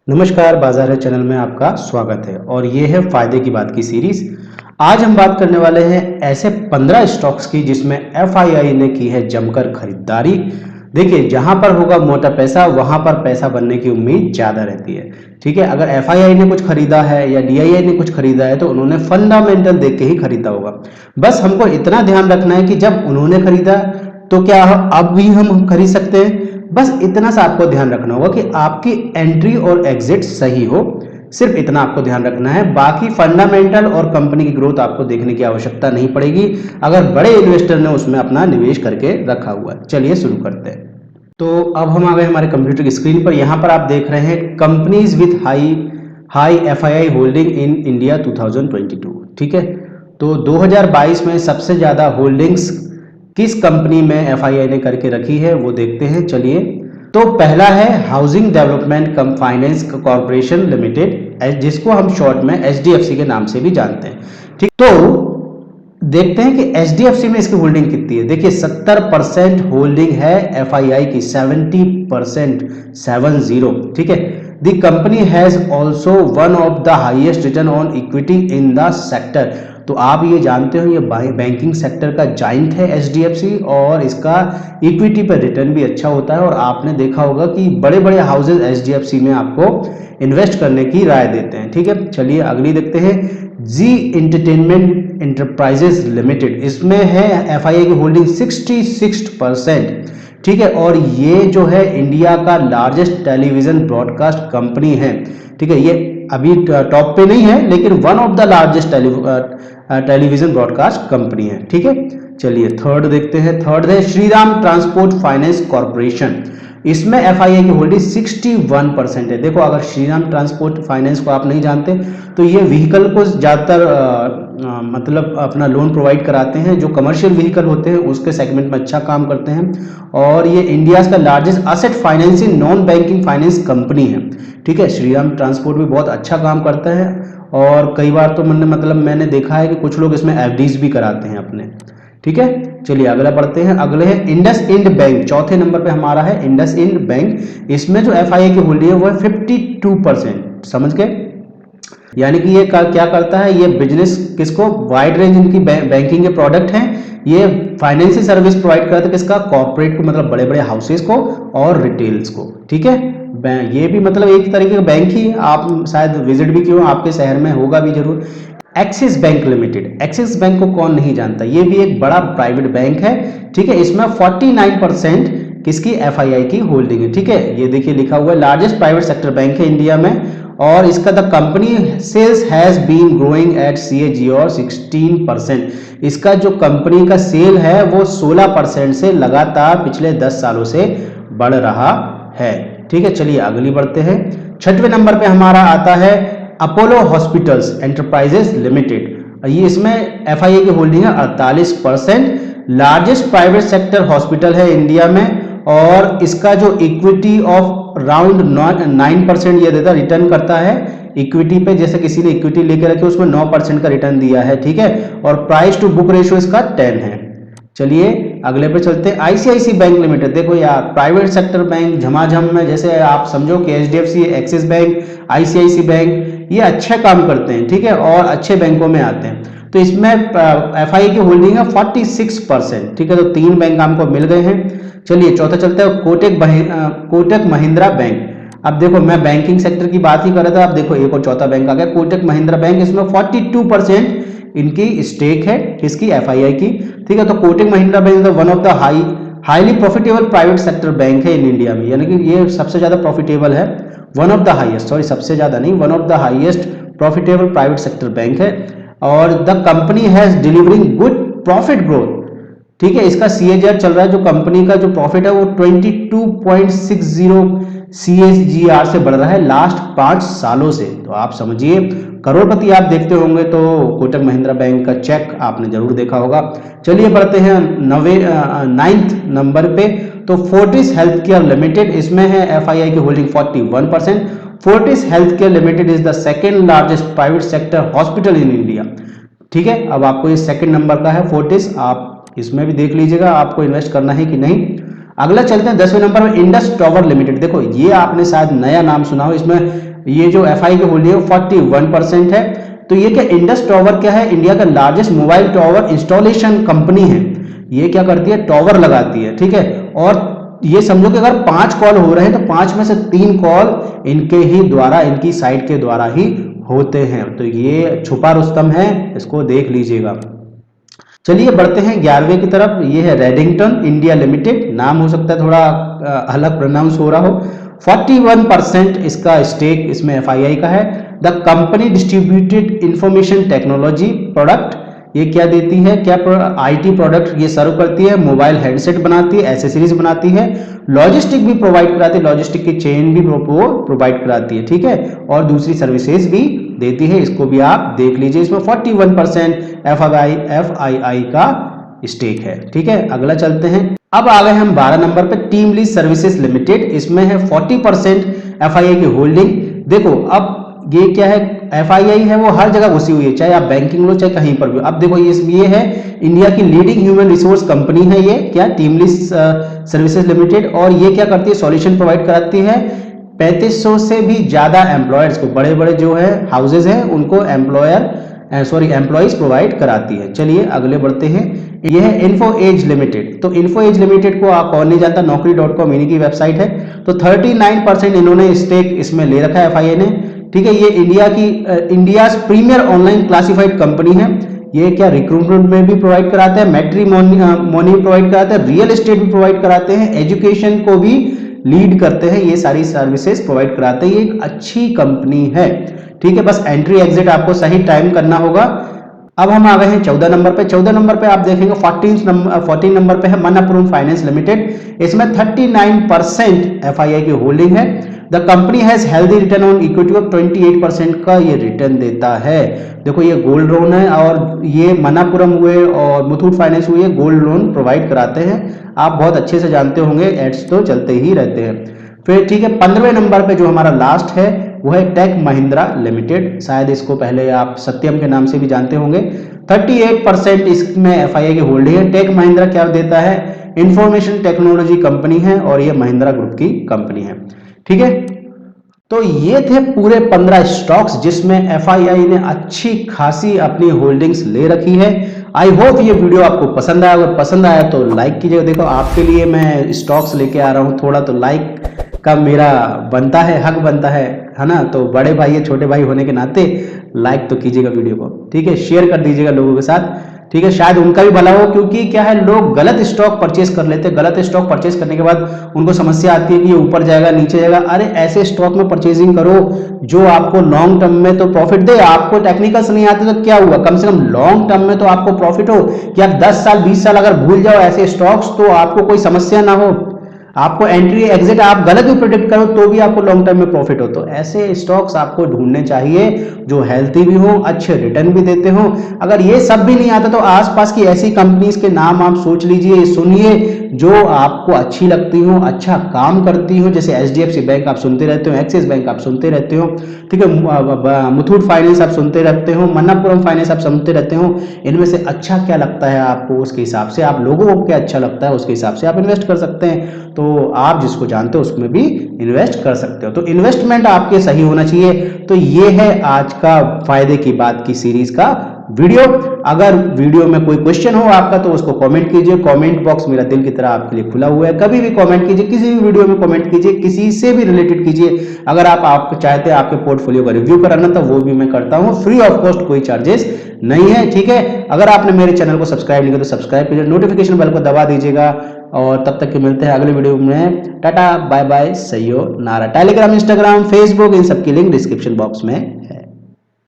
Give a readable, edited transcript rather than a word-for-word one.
नमस्कार, बाजार है चैनल में आपका स्वागत है और ये है फायदे की बात की सीरीज। आज हम बात करने वाले हैं ऐसे 15 स्टॉक्स की जिसमें एफआईआई ने की है जमकर खरीदारी। देखिए, जहां पर होगा मोटा पैसा वहां पर पैसा बनने की उम्मीद ज्यादा रहती है। ठीक है, अगर एफआईआई ने कुछ खरीदा है या डीआईआई ने कुछ खरीदा है तो उन्होंने फंडामेंटल देख के ही खरीदा होगा। बस हमको इतना ध्यान रखना है कि जब उन्होंने खरीदा तो क्या अब भी हम खरीद सकते हैं। बस इतना सा आपको ध्यान रखना होगा कि आपकी एंट्री और एग्जिट सही हो। सिर्फ इतना आपको ध्यान रखना है, बाकी फंडामेंटल और कंपनी की ग्रोथ आपको देखने की आवश्यकता नहीं पड़ेगी अगर बड़े इन्वेस्टर ने उसमें अपना निवेश करके रखा हुआ है। चलिए शुरू करते हैं। तो अब हम आ गए हमारे कंप्यूटर की स्क्रीन पर। यहाँ पर आप देख रहे हैं companies with high high FII holding in India 2022। ठीक है, तो 2022 में सबसे ज्यादा होल्डिंग्स किस कंपनी में एफआईआई ने करके रखी है वो देखते हैं। चलिए, तो पहला है हाउसिंग डेवलपमेंट कम फाइनेंस कॉर्पोरेशन लिमिटेड, जिसको हम शॉर्ट में एचडीएफसी के नाम से भी जानते हैं। ठीक, तो देखते हैं कि एचडीएफसी में इसकी होल्डिंग कितनी है। देखिए 70% होल्डिंग है एफआईआई की, 70%, 70। ठीक है, the company has also one of the highest return on equity in the sector. तो आप ये जानते हो ये बैंकिंग सेक्टर का जाइंट है एचडीएफसी और इसका इक्विटी पर रिटर्न भी अच्छा होता है। और आपने देखा होगा कि बड़े बड़े हाउसेज एचडीएफसी में आपको इन्वेस्ट करने की राय देते हैं। ठीक है, चलिए अगली देखते हैं। जी एंटरटेनमेंट एंटरप्राइजेस लिमिटेड, इसमें है एफआईआई की होल्डिंग 66%। ठीक है, और ये जो है इंडिया का लार्जेस्ट टेलीविजन ब्रॉडकास्ट कंपनी है। ठीक है, ये अभी टॉप पे नहीं है लेकिन one of the largest television broadcast company है। ठीक है, चलिए थर्ड देखते हैं। थर्ड है श्रीराम ट्रांसपोर्ट फाइनेंस कॉर्पोरेशन, इसमें एफआईआई की होल्डिंग 61% है। देखो, अगर श्रीराम ट्रांसपोर्ट फाइनेंस को आप नहीं जानते तो ये व्हीकल को ज़्यादातर मतलब अपना लोन प्रोवाइड कराते हैं, जो कमर्शियल व्हीकल होते हैं उसके सेगमेंट में अच्छा काम करते हैं। और ये इंडिया का largest asset financing non banking finance company है। ठीक है, श्रीराम ट्रांसपोर्ट भी बहुत अच्छा काम करता है और कई बार तो मैंने देखा है कि कुछ लोग इसमें एफडीज भी कराते हैं अपने। ठीक है, चलिए अगला पढ़ते हैं। अगले है इंडस इंड बैंक, चौथे नंबर पे हमारा है इंडस इंड बैंक। इसमें जो एफआईआई की होल्डिंग है वो है 52%। समझ गए, यानी कि ये क्या करता है, ये बिजनेस किसको, वाइड रेंज इनकी बैंकिंग के प्रोडक्ट हैं। ये फाइनेंशियल सर्विस प्रोवाइड करते हैं किसका, कॉर्पोरेट को, मतलब बड़े बड़े हाउसेस को और रिटेल्स को। ठीक है, ये भी मतलब एक तरीके का बैंक ही, आप शायद विजिट भी किए हो, आपके शहर में होगा भी जरूर। Axis bank limited, axis bank को कौन नहीं जानता, ये भी एक बड़ा प्राइवेट बैंक है। ठीक है, इसमें 49% किसकी, एफआईआई की होल्डिंग है। ठीक है, ये देखिए लिखा हुआ है लार्जेस्ट प्राइवेट सेक्टर बैंक है इंडिया में और इसका the company sales has been growing at CAGR 16%। इसका जो कंपनी का सेल है वो 16% से लगातार पिछले 10 सालों से बढ़ रहा है। ठीक है, चलिए अगली बढ़ते हैं। छठवें नंबर पे हमारा आता है अपोलो हॉस्पिटल्स एंटरप्राइजेस लिमिटेड। ये इसमें एफआईआई की होल्डिंग है 48%, लार्जेस्ट प्राइवेट सेक्टर हॉस्पिटल है इंडिया में और इसका जो इक्विटी ऑफ राउंड 9% ये देता, रिटर्न करता है इक्विटी पे। जैसे किसी ने इक्विटी लेके रखी उसमें 9% का रिटर्न दिया है। ठीक है, और प्राइस टू बुक रेशियो इसका 10 है। चलिए अगले पे चलते हैं। आईसीआईसी बैंक लिमिटेड, देखो यार प्राइवेट सेक्टर बैंक झमाझम में, जैसे आप समझो कि HDFC, Axis bank, ICICI bank, ये अच्छे काम करते हैं। ठीक है, और अच्छे बैंकों में आते हैं। तो इसमें एफआईआई की होल्डिंग है 46%। ठीक है, तो 3 बैंक हमको मिल गए हैं। चलिए चौथा चलते हैं, कोटक महिंद्रा बैंक। अब देखो मैं बैंकिंग सेक्टर की बात ही कर रहा था, अब देखो एक और चौथा बैंक आ गया कोटक महिंद्रा बैंक। इसमें 42% इनकी स्टेक है, किसकी, एफआईआई की। ठीक है, तो Kotak Mahindra bank one of the highly profitable private sector bank है इन इंडिया में, यानी कि ये सबसे ज्यादा प्रॉफिटेबल है, one of the highest, sorry सबसे ज्यादा नहीं, one of the highest profitable private sector bank है। और the company has delivering good profit growth. ठीक है, इसका CAGR चल रहा है, जो कंपनी का जो प्रॉफिट है वो 22.60 CAGR से बढ़ रहा है लास्ट 5 सालों से। तो आप समझिए करोड़पति आप देखते होंगे तो कोटक महिंद्रा बैंक का चेक आपने जरूर देखा होगा। चलिए बढ़ते हैं 9th नंबर पे, तो फोर्टिस हेल्थ केयर लिमिटेड, इसमें है एफआईआई की holding 41%। Fortis health care limited is the second largest private sector hospital in India. ठीक है, अब आपको ये सेकंड नंबर का है फोर्टिस, आप इसमें भी देख लीजिएगा आपको इन्वेस्ट करना है कि नहीं। अगला चलते हैं 10वें नंबर में इंडस टावर लिमिटेड। देखो ये आपने शायद नया नाम सुना हो, इसमें ये जो एफआई की होल्डिंग है 41% है। तो ये क्या इंडस टावर क्या है, इंडिया का largest mobile tower installation company है। ये क्या करती है, टावर लगाती है, ठीक है। और ये समझो कि अगर 5 कॉल हो रहे हैं तो 5 में से 3 कॉल इनके ही द्वारा, इनकी साइट के द्वारा ही होते हैं। तो ये छुपा रुस्तम है, इसको देख लीजिएगा। चलिए बढ़ते हैं 11वें की तरफ। ये है रेडिंगटन इंडिया लिमिटेड, नाम हो सकता है थोड़ा अलग प्रोनाउंस हो रहा हो। 41% इसका स्टेक इसमें एफआईआई का है। The company distributed information technology product, ये क्या देती है, क्या आईटी प्रोडक्ट ये सर्व करती है, मोबाइल हेडसेट बनाती है, एसेसरीज बनाती है, लॉजिस्टिक भी प्रोवाइड कराती है, लॉजिस्टिक की चेन भी वो प्रोवाइड कराती है, ठीक है। और दूसरी सर्विसेज भी देती है, इसको भी आप देख लीजिए। इसमें 41% एफआईआई का स्टेक है, ठीक है। अगला चलते हैं, अब आ गए हम 12 नंबर पे, टीम लीज सर्विसेज लिमिटेड। इसमें है 40% एफआईआई की होल्डिंग। देखो अब ये क्या है, एफआईआई है वो हर जगह घुसी हुई है, चाहे आप बैंकिंग लो चाहे कहीं पर भी। अब देखो ये है इंडिया की लीडिंग ह्यूमन रिसोर्स कंपनी है, ये क्या टीम लीज सर्विसेज लिमिटेड। और ये क्या करती है, सॉल्यूशन प्रोवाइड कराती है 3500 से भी ज्यादा एम्प्लॉयर्स को, बड़े बड़े जो है हाउसेज हैं उनको एम्प्लॉयज प्रोवाइड कराती है। चलिए अगले बढ़ते हैं, ये है इन्फो एज लिमिटेड। तो इन्फो एज लिमिटेड को आप कौन नहीं जानता, naukri.com इन्हीं की वेबसाइट है। तो 39% इन्होंने स्टेक इसमें ले रखा है एफआईआई ने, ठीक है। ये India premier online classified company है। ये क्या रिक्रूटमेंट में भी प्रोवाइड कराते हैं, मैट्रिमोनी प्रोवाइड कराते हैं, रियल एस्टेट भी प्रोवाइड कराते हैं, एजुकेशन को भी लीड करते हैं, ये सारी सर्विसेज प्रोवाइड कराते हैं। ये एक अच्छी कंपनी है, ठीक है। बस एंट्री एग्जिट आपको सही टाइम करना होगा। अब हम आ गए हैं 14 नंबर पे। 14 नंबर पे आप देखेंगे 14 नंबर पे है मनप्पुरम फाइनेंस लिमिटेड। इसमें 39% एफआईआई की होल्डिंग है। The company has healthy return on equity of 28% का ये रिटर्न देता है। देखो ये गोल्ड लोन है, और ये मनप्पुरम हुए और मुथूट फाइनेंस हुए, गोल्ड लोन प्रोवाइड कराते हैं। आप बहुत अच्छे से जानते होंगे, एड्स तो चलते ही रहते हैं। फिर ठीक है, 15वें नंबर पे जो हमारा लास्ट है वो है टेक महिंद्रा लिमिटेड। शायद इसको पहले आप सत्यम के नाम से भी जानते होंगे। 38% इसमें एफआईआई की होल्डिंग है। टेक महिंद्रा क्या देता है, इंफॉर्मेशन टेक्नोलॉजी कंपनी है, और ये महिंद्रा ग्रुप की कंपनी है, ठीक है। तो ये थे पूरे 15 स्टॉक्स जिसमें एफआईआई ने अच्छी खासी अपनी होल्डिंग्स ले रखी है। आई होप ये वीडियो आपको पसंद आया, अगर पसंद आया तो लाइक कीजिएगा। देखो आपके लिए मैं स्टॉक्स लेके आ रहा हूँ, थोड़ा तो लाइक का मेरा बनता है, हक बनता है ना। तो बड़े भाई या छोटे भाई होने के नाते लाइक तो कीजिएगा वीडियो को, ठीक है। शेयर कर दीजिएगा लोगों के साथ, ठीक है। शायद उनका भी भला हो, क्योंकि क्या है, लोग गलत स्टॉक परचेस कर लेते हैं। गलत स्टॉक परचेस करने के बाद उनको समस्या आती है कि ये ऊपर जाएगा नीचे जाएगा। अरे ऐसे स्टॉक में परचेजिंग करो जो आपको लॉन्ग टर्म में तो प्रॉफिट दे। आपको टेक्निकल्स नहीं आते तो क्या हुआ, कम से कम लॉन्ग टर्म में तो आपको प्रॉफिट हो, कि आप 10 साल 20 साल अगर भूल जाओ ऐसे स्टॉक्स तो आपको कोई समस्या ना हो। आपको एंट्री एग्जिट आप गलत भी प्रेडिक्ट करो तो भी आपको लॉन्ग टर्म में प्रॉफिट हो। तो ऐसे स्टॉक्स आपको ढूंढने चाहिए जो हेल्थी भी हो, अच्छे रिटर्न भी देते हो। अगर ये सब भी नहीं आता तो आसपास की ऐसी कंपनीज के नाम आप सोच लीजिए, सुनिए, जो आपको अच्छी लगती हो, अच्छा काम करती हो। जैसे एचडीएफसी बैंक आप सुनते रहते हो, एक्सिस बैंक आप सुनते रहते हो, ठीक है, मुथूट फाइनेंस आप सुनते रहते हो, मनप्पुरम फाइनेंस आप सुनते रहते हो। इनमें से अच्छा क्या लगता है आपको, उसके हिसाब से आप, लोगों को क्या अच्छा लगता है उसके हिसाब से आप इन्वेस्ट कर सकते हैं। तो आप जिसको जानते हो उसमें भी इन्वेस्ट कर सकते हो। तो इन्वेस्टमेंट आपके सही होना चाहिए। तो ये है आज का फायदे की बात की सीरीज का वीडियो। अगर वीडियो में कोई क्वेश्चन हो आपका तो उसको कमेंट कीजिए। कमेंट बॉक्स मेरा दिल की तरह आपके लिए खुला हुआ है, कभी भी कमेंट कीजिए, किसी भी वीडियो में कमेंट कीजिए, किसी से भी रिलेटेड कीजिए। अगर आप चाहते हैं आपके पोर्टफोलियो का रिव्यू कराना तो वो भी मैं करता हूं, फ्री ऑफ कॉस्ट, कोई चार्जेस नहीं है, ठीक है। अगर आपने मेरे चैनल को सब्सक्राइब नहीं किया तो सब्सक्राइब कीजिए, नोटिफिकेशन बेल को दबा दीजिएगा। और तब तक के मिलते हैं अगले वीडियो में। टाटा बाय बाय, सयो नारा। टेलीग्राम, इंस्टाग्राम, फेसबुक, इन सब की लिंक डिस्क्रिप्शन बॉक्स में है।